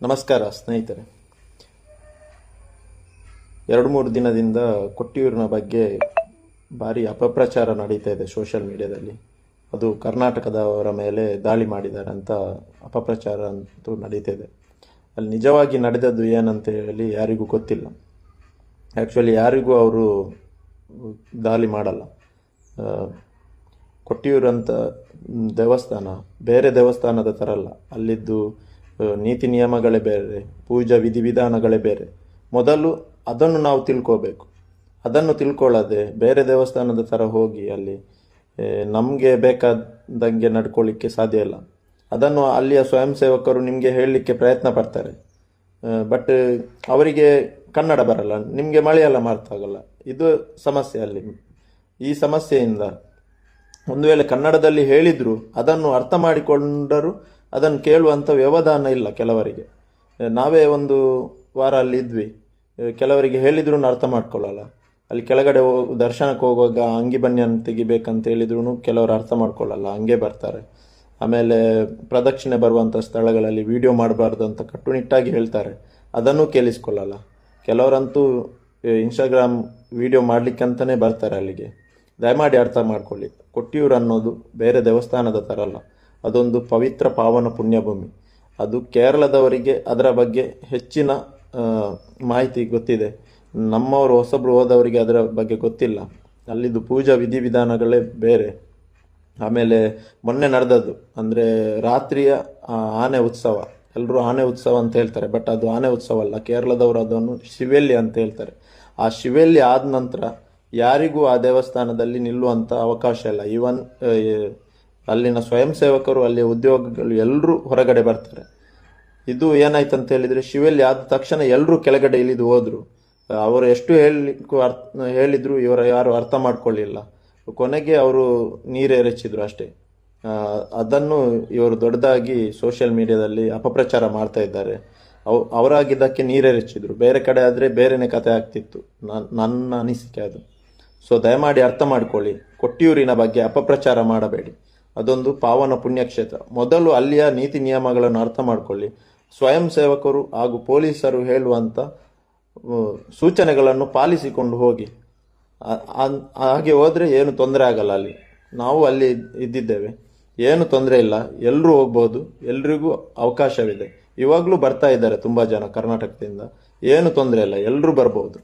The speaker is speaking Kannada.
ನಮಸ್ಕಾರ ಸ್ನೇಹಿತರೆ. 2-3 ದಿನದಿಂದ ಕೊಟ್ಟಿಯೂರಿನ ಬಗ್ಗೆ ಭಾರಿ ಅಪಪ್ರಚಾರ ನಡೀತಾ ಇದೆ ಸೋಷಿಯಲ್ ಮೀಡಿಯಾದಲ್ಲಿ. ಅದು ಕರ್ನಾಟಕದವರ ಮೇಲೆ ದಾಳಿ ಮಾಡಿದ್ದಾರೆ ಅಂತ ಅಪಪ್ರಚಾರ ಅಂತೂ ನಡೀತಾ ಇದೆ. ಅಲ್ಲಿ ನಿಜವಾಗಿ ನಡೆದದ್ದು ಏನಂತ ಹೇಳಿ ಯಾರಿಗೂ ಗೊತ್ತಿಲ್ಲ. ಆ್ಯಕ್ಚುಲಿ ಯಾರಿಗೂ ಅವರು ದಾಳಿ ಮಾಡಲ್ಲ. ಕೊಟ್ಟಿಯೂರಂತ ದೇವಸ್ಥಾನ ಬೇರೆ ದೇವಸ್ಥಾನದ ಥರ ಅಲ್ಲ. ಅಲ್ಲಿದ್ದು ನೀತಿ ನಿಯಮಗಳೇ ಬೇರೆ, ಪೂಜಾ ವಿಧಿವಿಧಾನಗಳೇ ಬೇರೆ. ಮೊದಲು ಅದನ್ನು ನಾವು ತಿಳ್ಕೋಬೇಕು. ಅದನ್ನು ತಿಳ್ಕೊಳ್ಳದೆ ಬೇರೆ ದೇವಸ್ಥಾನದ ಥರ ಹೋಗಿ ಅಲ್ಲಿ ನಮಗೆ ಬೇಕಾದಂಗೆ ನಡ್ಕೊಳ್ಳಿಕ್ಕೆ ಸಾಧ್ಯ ಇಲ್ಲ. ಅದನ್ನು ಅಲ್ಲಿಯ ಸ್ವಯಂ ಸೇವಕರು ನಿಮಗೆ ಹೇಳಲಿಕ್ಕೆ ಪ್ರಯತ್ನ ಪಡ್ತಾರೆ. ಬಟ್ ಅವರಿಗೆ ಕನ್ನಡ ಬರಲ್ಲ, ನಿಮಗೆ ಮಲಯಾಳಂ ಅರ್ಥ ಆಗಲ್ಲ. ಇದು ಸಮಸ್ಯೆ ಅಲ್ಲಿ. ಈ ಸಮಸ್ಯೆಯಿಂದ ಒಂದು ವೇಳೆ ಕನ್ನಡದಲ್ಲಿ ಹೇಳಿದ್ರು ಅದನ್ನು ಅರ್ಥ ಮಾಡಿಕೊಂಡರೂ ಅದನ್ನು ಕೇಳುವಂಥ ವ್ಯವಧಾನ ಇಲ್ಲ ಕೆಲವರಿಗೆ. ನಾವೇ ಒಂದು ವಾರ ಅಲ್ಲಿ ಇದ್ವಿ, ಕೆಲವರಿಗೆ ಹೇಳಿದ್ರು ಅರ್ಥ ಮಾಡ್ಕೊಳ್ಳಲ್ಲ. ಅಲ್ಲಿ ಕೆಳಗಡೆ ದರ್ಶನಕ್ಕೆ ಹೋಗುವಾಗ ಅಂಗಿ ಬನ್ನಿಯನ್ನು ತೆಗಿಬೇಕಂತ ಹೇಳಿದ್ರು ಕೆಲವರು ಅರ್ಥ ಮಾಡ್ಕೊಳ್ಳಲ್ಲ, ಹಂಗೆ ಬರ್ತಾರೆ. ಆಮೇಲೆ ಪ್ರದಕ್ಷಿಣೆ ಬರುವಂಥ ಸ್ಥಳಗಳಲ್ಲಿ ವಿಡಿಯೋ ಮಾಡಬಾರ್ದು ಅಂತ ಕಟ್ಟುನಿಟ್ಟಾಗಿ ಹೇಳ್ತಾರೆ, ಅದನ್ನು ಕೇಳಿಸ್ಕೊಳ್ಳಲ್ಲ. ಕೆಲವರಂತೂ ಇನ್ಸ್ಟಾಗ್ರಾಮ್ ವಿಡಿಯೋ ಮಾಡಲಿಕ್ಕಂತಲೇ ಬರ್ತಾರೆ ಅಲ್ಲಿಗೆ. ದಯಮಾಡಿ ಅರ್ಥ ಮಾಡ್ಕೊಳ್ಳಿ, ಕೊಟ್ಟಿಯೂರು ಅನ್ನೋದು ಬೇರೆ ದೇವಸ್ಥಾನದ ಥರ ಅಲ್ಲ. ಅದೊಂದು ಪವಿತ್ರ ಪಾವನ ಪುಣ್ಯಭೂಮಿ. ಅದು ಕೇರಳದವರಿಗೆ ಅದರ ಬಗ್ಗೆ ಹೆಚ್ಚಿನ ಮಾಹಿತಿ ಗೊತ್ತಿದೆ. ನಮ್ಮವರು ಹೊಸಬ್ರು ಹೋದವರಿಗೆ ಅದರ ಬಗ್ಗೆ ಗೊತ್ತಿಲ್ಲ. ಅಲ್ಲಿದ್ದು ಪೂಜಾ ವಿಧಿವಿಧಾನಗಳೇ ಬೇರೆ. ಆಮೇಲೆ ಮೊನ್ನೆ ನಡೆದದ್ದು ಅಂದರೆ ರಾತ್ರಿಯ ಆನೆ ಉತ್ಸವ. ಎಲ್ಲರೂ ಆನೆ ಉತ್ಸವ ಅಂತ ಹೇಳ್ತಾರೆ, ಬಟ್ ಅದು ಆನೆ ಉತ್ಸವ ಅಲ್ಲ. ಕೇರಳದವರು ಅದನ್ನು ಶಿವೆಲ್ಲಿ ಅಂತ ಹೇಳ್ತಾರೆ. ಆ ಶಿವೆಲ್ಲಿ ಆದ ನಂತರ ಯಾರಿಗೂ ಆ ದೇವಸ್ಥಾನದಲ್ಲಿ ನಿಲ್ಲುವಂಥ ಅವಕಾಶ ಇಲ್ಲ. ಈವನ್ ಅಲ್ಲಿನ ಸ್ವಯಂ ಸೇವಕರು, ಅಲ್ಲಿಯ ಉದ್ಯೋಗಗಳು ಎಲ್ಲರೂ ಹೊರಗಡೆ ಬರ್ತಾರೆ. ಇದು ಏನಾಯ್ತು ಅಂತ ಹೇಳಿದರೆ, ಶಿವೆಲ್ಲಿ ಆದ ತಕ್ಷಣ ಎಲ್ಲರೂ ಕೆಳಗಡೆ ಇಳಿದು ಹೋದರು. ಅವರು ಎಷ್ಟು ಹೇಳಿದ್ರು ಇವರು ಯಾರು ಅರ್ಥ ಮಾಡ್ಕೊಳ್ಳಿಲ್ಲ. ಕೊನೆಗೆ ಅವರು ನೀರೆರಚಿದ್ರು ಅಷ್ಟೇ. ಅದನ್ನು ಇವರು ದೊಡ್ಡದಾಗಿ ಸೋಷಿಯಲ್ ಮೀಡಿಯಾದಲ್ಲಿ ಅಪಪ್ರಚಾರ ಮಾಡ್ತಾ ಇದ್ದಾರೆ. ಅವರಾಗಿದ್ದಕ್ಕೆ ನೀರೆರಚಿದ್ರು. ಬೇರೆ ಕಡೆ ಆದರೆ ಬೇರೆನೇ ಕತೆ ಆಗ್ತಿತ್ತು, ನನ್ನ ಅನಿಸಿಕೆ ಅದು. ಸೊ ದಯಮಾಡಿ ಅರ್ಥ ಮಾಡ್ಕೊಳ್ಳಿ, ಕೊಟ್ಟಿಯೂರಿನ ಬಗ್ಗೆ ಅಪಪ್ರಚಾರ ಮಾಡಬೇಡಿ. ಅದೊಂದು ಪಾವನ ಪುಣ್ಯಕ್ಷೇತ್ರ. ಮೊದಲು ಅಲ್ಲಿಯ ನೀತಿ ನಿಯಮಗಳನ್ನು ಅರ್ಥ ಮಾಡ್ಕೊಳ್ಳಿ. ಸ್ವಯಂ ಸೇವಕರು ಹಾಗೂ ಪೊಲೀಸರು ಹೇಳುವಂಥ ಸೂಚನೆಗಳನ್ನು ಪಾಲಿಸಿಕೊಂಡು ಹೋಗಿ. ಹಾಗೆ ಹೋದರೆ ಏನು ತೊಂದರೆ ಆಗಲ್ಲ. ಅಲ್ಲಿ ನಾವು ಅಲ್ಲಿ ಇದ್ದಿದ್ದೇವೆ, ಏನು ತೊಂದರೆ ಇಲ್ಲ. ಎಲ್ಲರೂ ಹೋಗ್ಬೋದು, ಎಲ್ರಿಗೂ ಅವಕಾಶವಿದೆ. ಇವಾಗಲೂ ಬರ್ತಾ ಇದ್ದಾರೆ ತುಂಬ ಜನ ಕರ್ನಾಟಕದಿಂದ, ಏನು ತೊಂದರೆ ಇಲ್ಲ, ಎಲ್ಲರೂ ಬರ್ಬೋದು.